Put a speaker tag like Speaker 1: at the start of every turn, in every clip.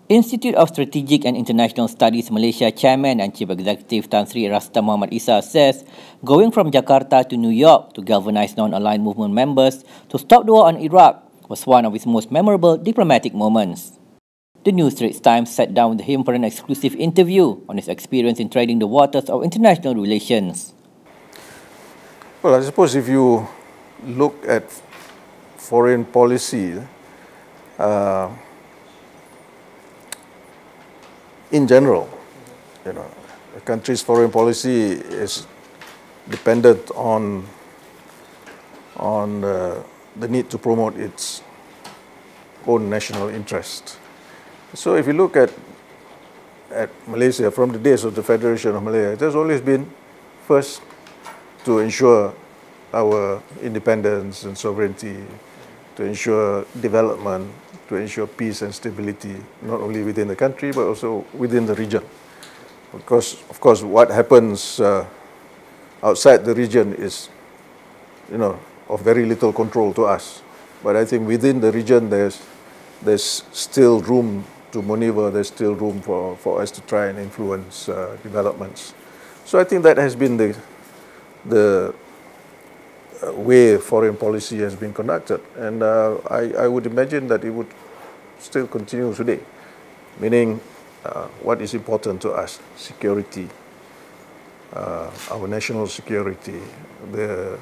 Speaker 1: Institute of Strategic and International Studies Malaysia Chairman and Chief Executive Tan Sri Rastam Mohd Isa says going from Jakarta to New York to galvanize non-aligned movement members to stop the war on Iraq was one of his most memorable diplomatic moments. The New Straits Times sat down with him for an exclusive interview on his experience in treading the waters of international relations.
Speaker 2: Well, I suppose if you look at foreign policy, in general, a country's foreign policy is dependent on the need to promote its own national interest. So if you look at Malaysia, from the days of the Federation of Malaya, it has always been first to ensure our independence and sovereignty, to ensure development, to ensure peace and stability, not only within the country, but also within the region. Because, of course, what happens outside the region is, of very little control to us. But I think within the region, there's still room to maneuver, there's still room for us to try and influence developments. So I think that has been the way foreign policy has been conducted, and I would imagine that it would still continue today, meaning what is important to us: security, our national security, the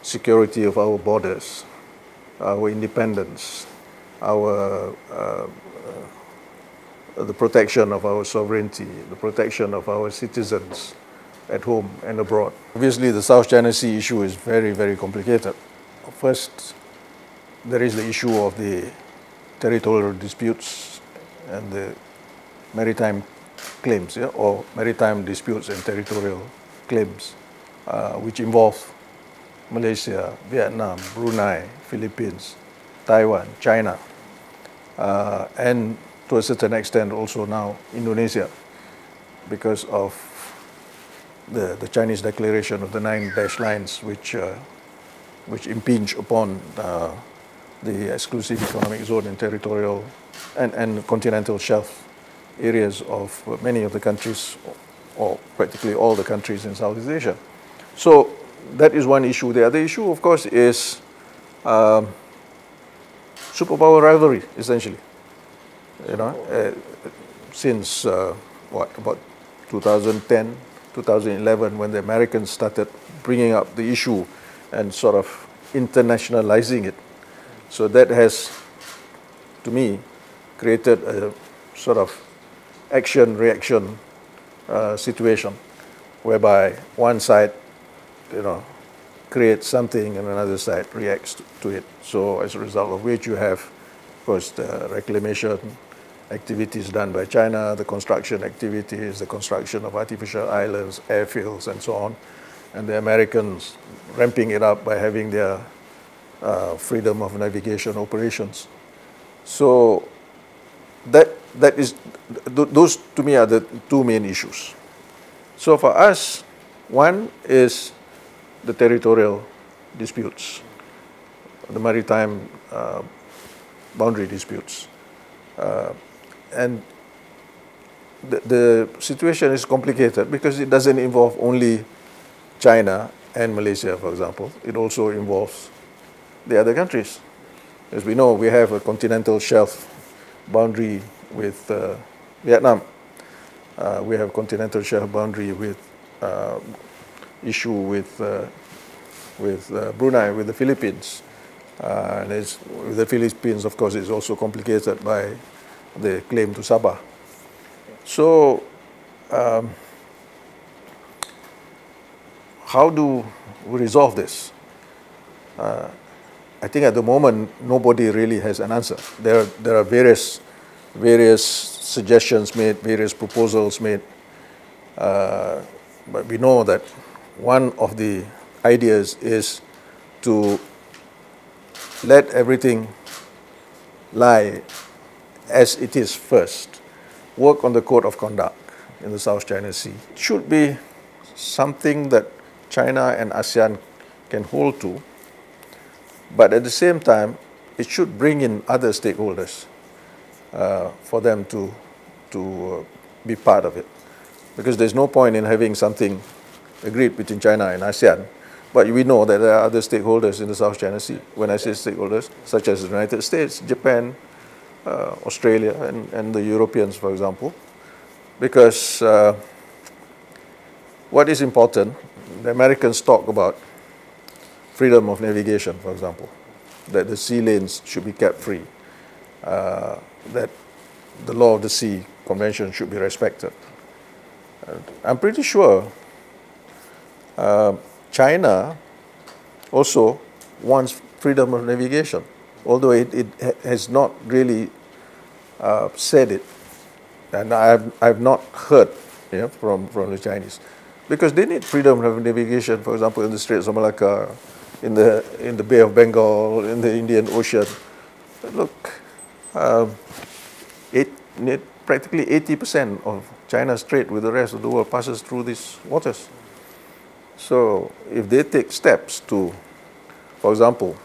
Speaker 2: security of our borders, our independence, the protection of our sovereignty, the protection of our citizens at home and abroad. Obviously, the South China Sea issue is very, very complicated. First, there is the issue of the territorial disputes and the maritime claims, or maritime disputes and territorial claims, which involve Malaysia, Vietnam, Brunei, Philippines, Taiwan, China, and to a certain extent also now Indonesia, because of the Chinese declaration of the 9 dash lines, which impinge upon the exclusive economic zone and territorial and continental shelf areas of many of the countries, or practically all the countries in Southeast Asia. So that is one issue. The other issue, of course, is superpower rivalry, essentially. Since about 2010, 2011, when the Americans started bringing up the issue and sort of internationalizing it. So that has, to me, created a sort of action-reaction situation, whereby one side, creates something and another side reacts to it. So as a result of which you have, of course, the reclamation activities done by China, the construction activities, the construction of artificial islands, airfields, and so on, and the Americans ramping it up by having their freedom of navigation operations. So those to me are the two main issues. So for us, one is the territorial disputes, the maritime boundary disputes. And the situation is complicated because it doesn't involve only China and Malaysia, for example. It also involves the other countries. As we know, we have a continental shelf boundary with Vietnam. We have continental shelf boundary with issue with Brunei, with the Philippines. And with the Philippines, of course, is also complicated by the claim to Sabah. So, how do we resolve this? I think at the moment, nobody really has an answer. There are various suggestions made, various proposals made, but we know that one of the ideas is to let everything lie as it is first. Work on the code of conduct in the South China Sea. It should be something that China and ASEAN can hold to, but at the same time, it should bring in other stakeholders. for them to be part of it. Because there's no point in having something agreed between China and ASEAN, but we know that there are other stakeholders in the South China Sea. When I say stakeholders, such as the United States, Japan, Australia, and the Europeans, for example. Because what is important, the Americans talk about freedom of navigation, for example, that the sea lanes should be kept free, that the law of the sea convention should be respected. I'm pretty sure China also wants freedom of navigation, although it has not really said it, and I've not heard from the Chinese, because they need freedom of navigation, for example, in the Straits of Malacca, in the Bay of Bengal, in the Indian Ocean. Look, practically 80% of China's trade with the rest of the world passes through these waters. So if they take steps to, for example,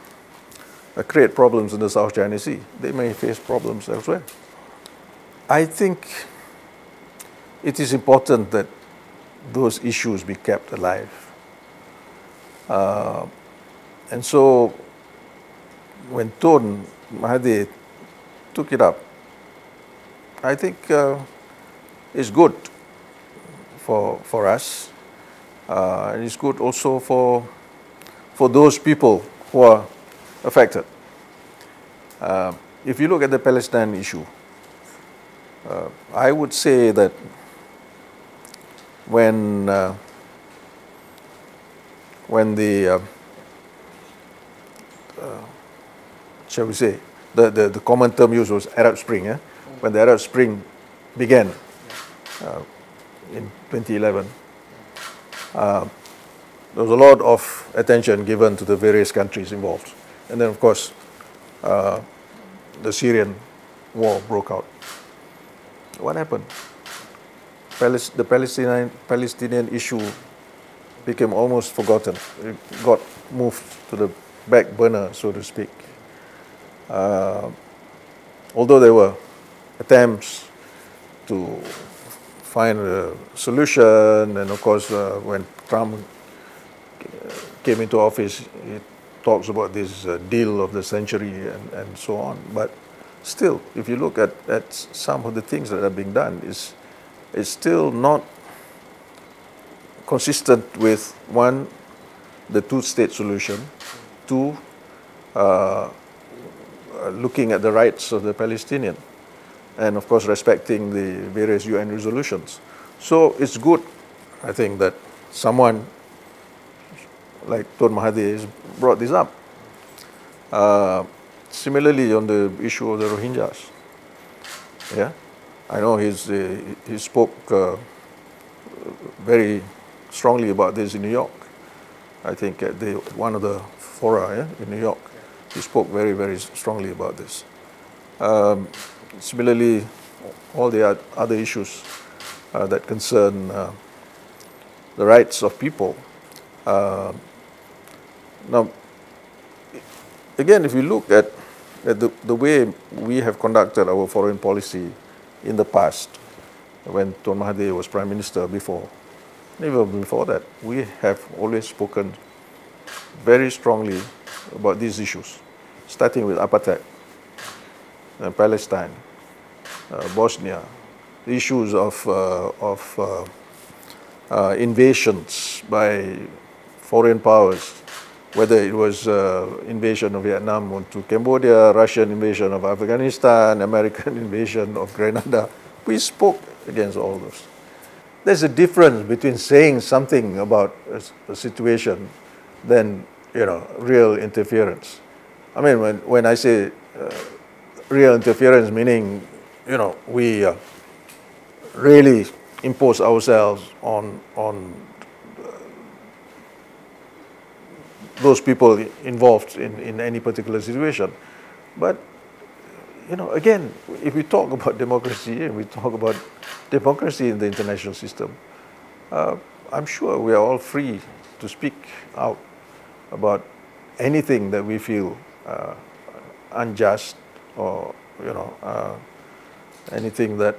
Speaker 2: create problems in the South China Sea, they may face problems elsewhere. I think it is important that those issues be kept alive. And so when Tun Mahathir took it up, I think it's good for us. And it's good also for those people who are affected. If you look at the Palestine issue, I would say that when the shall we say, the common term used was Arab Spring. When the Arab Spring began in 2011, there was a lot of attention given to the various countries involved. And then, of course, the Syrian war broke out. What happened? The Palestinian issue became almost forgotten. It got moved to the back burner, so to speak. Although there were attempts to find a solution, and of course, when Trump came into office, he talks about this deal of the century and so on. But still, if you look at some of the things that are being done, it's still not consistent with, one, the two-state solution, two, looking at the rights of the Palestinian, and of course respecting the various UN resolutions. So it's good, I think, that someone like Tun Mahathir has brought this up. Similarly, on the issue of the Rohingyas, I know he spoke very strongly about this in New York. I think at one of the fora in New York, he spoke very, very strongly about this. Similarly, all the other issues that concern the rights of people. Now, again, if you look at the way we have conducted our foreign policy in the past, when Tun Mahathir was Prime Minister before, even before that, we have always spoken very strongly about these issues, starting with apartheid, Palestine, Bosnia, the issues of invasions by foreign powers, whether it was invasion of Vietnam onto Cambodia, Russian invasion of Afghanistan, American invasion of Grenada. We spoke against all those. There's a difference between saying something about a situation than, real interference. I mean, when I say real interference, meaning, we really impose ourselves on those people involved in any particular situation. But, again, if we talk about democracy and we talk about democracy in the international system, I'm sure we are all free to speak out about anything that we feel unjust or, anything that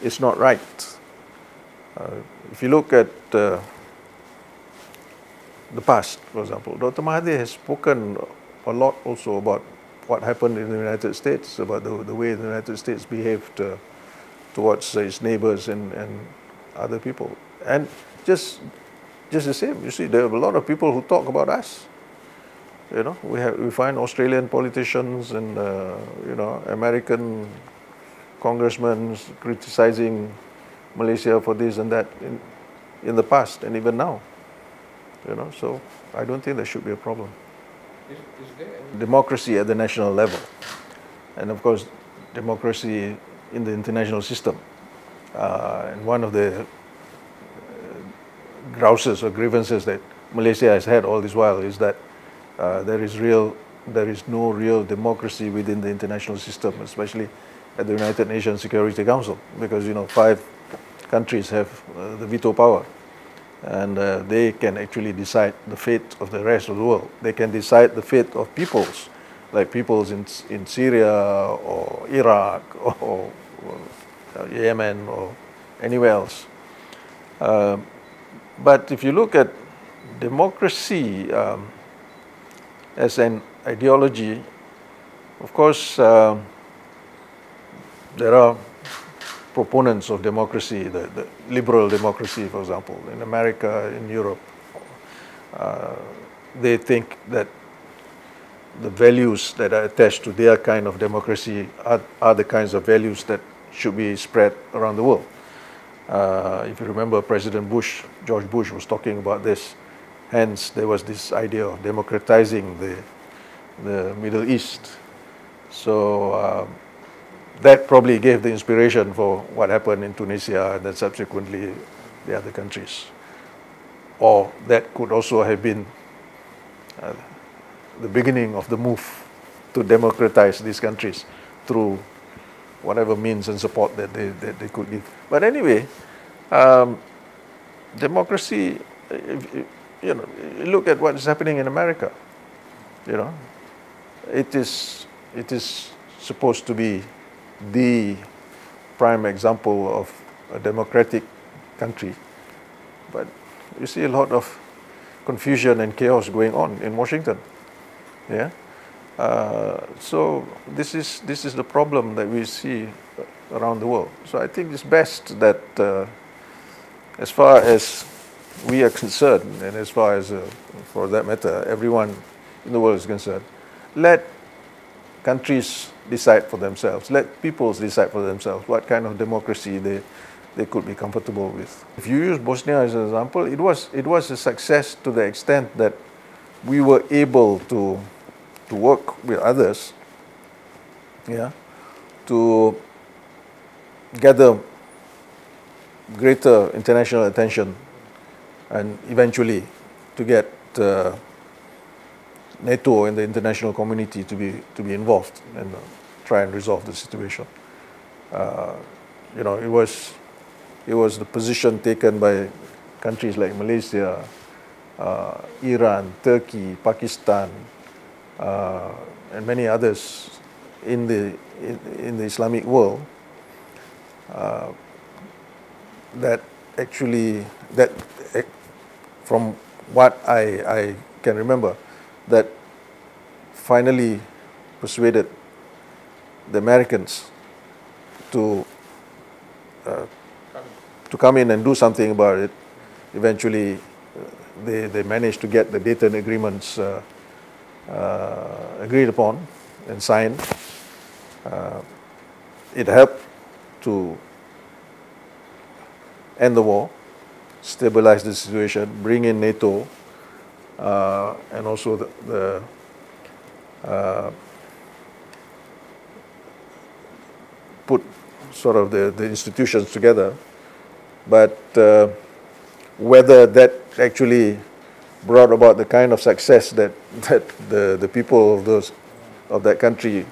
Speaker 2: is not right. If you look at the past, for example, Dr. Mahathir has spoken a lot also about what happened in the United States, about the way the United States behaved towards its neighbors and other people. And just the same, you see, there are a lot of people who talk about us. You know, we find Australian politicians and you know, American congressmen criticizing Malaysia for this and that in the past and even now. You know, so I don't think there should be a problem.
Speaker 3: Is there any
Speaker 2: Democracy at the national level, and of course, democracy in the international system. And one of the grouses or grievances that Malaysia has had all this while is that there is no real democracy within the international system, especially at the United Nations Security Council, because, you know, 5 countries have the veto power, and they can actually decide the fate of the rest of the world. They can decide the fate of peoples, like peoples in Syria or Iraq or Yemen or anywhere else. But if you look at democracy as an ideology, of course, there are proponents of democracy, the liberal democracy, for example, in America, in Europe. They think that the values that are attached to their kind of democracy are the kinds of values that should be spread around the world. If you remember, President Bush, George Bush, was talking about this. Hence, there was this idea of democratizing the Middle East. So that probably gave the inspiration for what happened in Tunisia and then subsequently the other countries. Or that could also have been the beginning of the move to democratize these countries through whatever means and support that they could give. But anyway, democracy, you know, look at what is happening in America. You know, it is supposed to be the prime example of a democratic country, but you see a lot of confusion and chaos going on in Washington. Yeah. So this is the problem that we see around the world. So I think it's best that, as far as we are concerned, and as far as, for that matter, everyone in the world is concerned, let countries decide for themselves. Let peoples decide for themselves what kind of democracy they could be comfortable with. If you use Bosnia as an example, it was a success to the extent that we were able to work with others, yeah, to gather greater international attention and eventually to get NATO and the international community to be involved and try and resolve the situation. You know, it was the position taken by countries like Malaysia, Iran, Turkey, Pakistan, and many others in the Islamic world that actually, from what I can remember, that finally persuaded the Americans to come in and do something about it. Eventually, they managed to get the Dayton agreements agreed upon and signed. It helped to end the war, stabilize the situation, bring in NATO, and also put sort of the institutions together. But whether that actually brought about the kind of success that the people of that country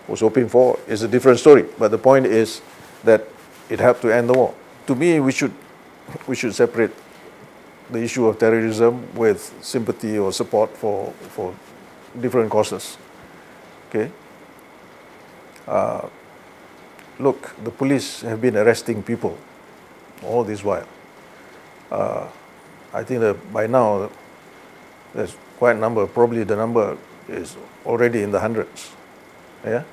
Speaker 2: was hoping for is a different story. But the point is that it helped to end the war. To me, we should separate the issue of terrorism with sympathy or support for different causes. Okay. look, the police have been arresting people all this while. I think that by now there's quite a number, probably the number is already in the hundreds. Yeah,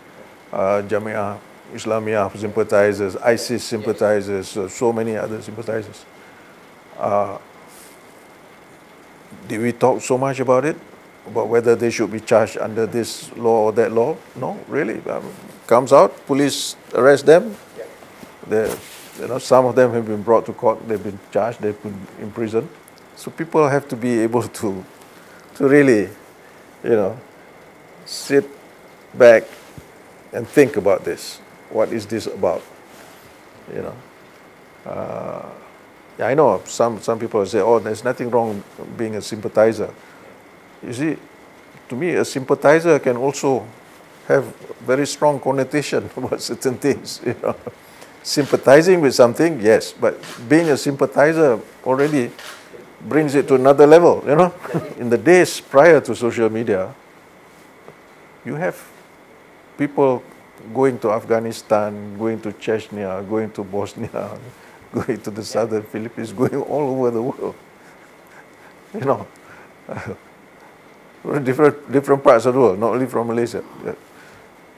Speaker 2: Jamiah Islamiyah sympathizers, ISIS sympathizers, so many other sympathizers. Did we talk so much about it? About whether they should be charged under this law or that law? No, really. Comes out, police arrest them. Some of them have been brought to court, they've been charged, they've been imprisoned. So people have to be able to really, sit back and think about this. What is this about? I know some people say, oh, there's nothing wrong being a sympathizer. You see, to me, a sympathizer can also have very strong connotation about certain things. Sympathizing with something, yes, but being a sympathizer already brings it to another level. In the days prior to social media, you have people going to Afghanistan, going to Chechnya, going to Bosnia, going to the southern Philippines, going all over the world. Different parts of the world, not only from Malaysia.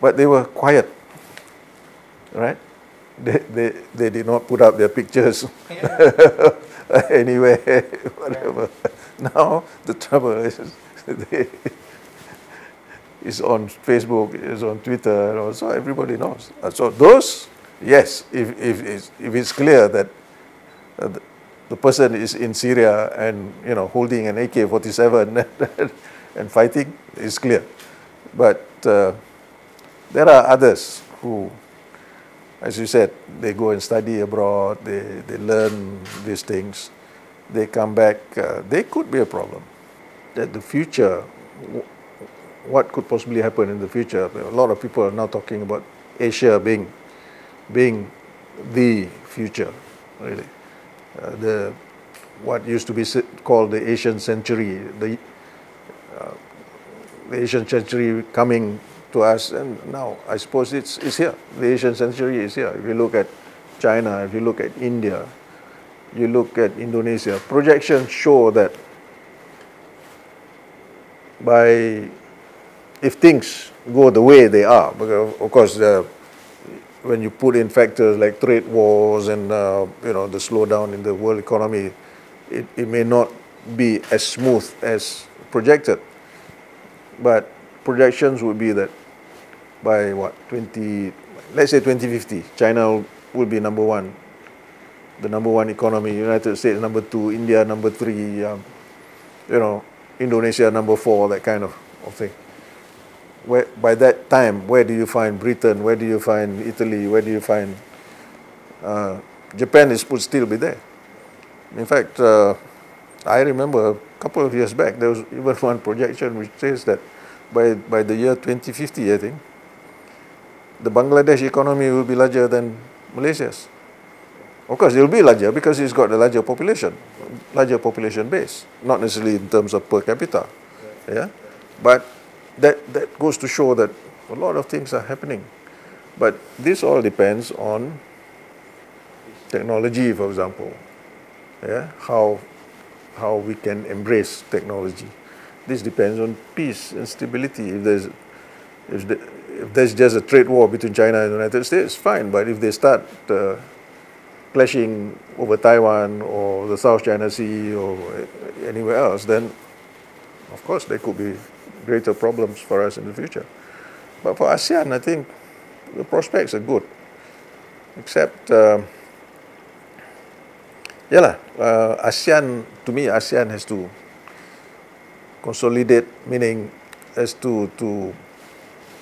Speaker 2: But they were quiet, right? They did not put up their pictures anywhere, whatever. Now the trouble is it's on Facebook, it's on Twitter, so everybody knows. So those, yes, if it's clear that the person is in Syria and holding an AK-47 and fighting, it's clear. But there are others who, as you said, they go and study abroad, they learn these things, they come back, they could be a problem. That the future, what could possibly happen in the future? A lot of people are now talking about Asia being the future, really. What used to be called the Asian century, the Asian century coming to us, and now I suppose it's here. The Asian century is here. If you look at China, if you look at India, you look at Indonesia, projections show that if things go the way they are, because of course when you put in factors like trade wars and the slowdown in the world economy, it may not be as smooth as projected. But projections would be that by let's say 2050, China will be number one, the number one economy, United States number two, India number three, Indonesia number four, that kind of thing. By that time, where do you find Britain? Where do you find Italy? Where do you find Japan? Would still be there. In fact, I remember a couple of years back, there was even one projection which says that by the year 2050, I think, the Bangladesh economy will be larger than Malaysia's. Of course, it will be larger because it's got a larger population base, not necessarily in terms of per capita. Yeah, but that goes to show that a lot of things are happening. But this all depends on technology, for example. Yeah, how we can embrace technology. This depends on peace and stability. If there's just a trade war between China and the United States, fine. But if they start clashing over Taiwan or the South China Sea or anywhere else, then of course there could be greater problems for us in the future. But for ASEAN, I think the prospects are good. Except, ASEAN, to me, ASEAN has to consolidate, meaning has to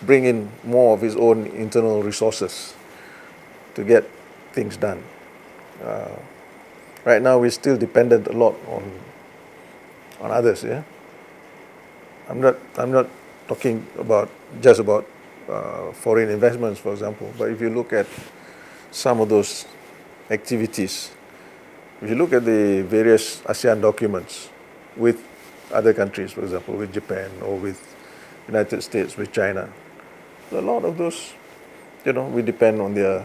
Speaker 2: bring in more of its own internal resources to get things done. Right now, we're still dependent a lot on others. Yeah, I'm not talking just about foreign investments, for example. But if you look at some of those activities, if you look at the various ASEAN documents with other countries, for example, with Japan or with United States, with China, a lot of those, we depend on their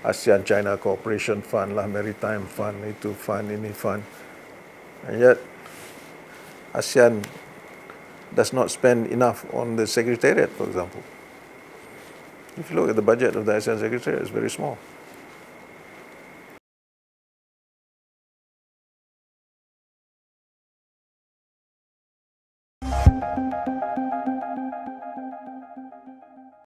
Speaker 2: ASEAN-China Cooperation Fund, Maritime Fund, itu fund, ini fund. And yet, ASEAN does not spend enough on the Secretariat, for example. If you look at the budget of the ASEAN Secretariat, it's very small.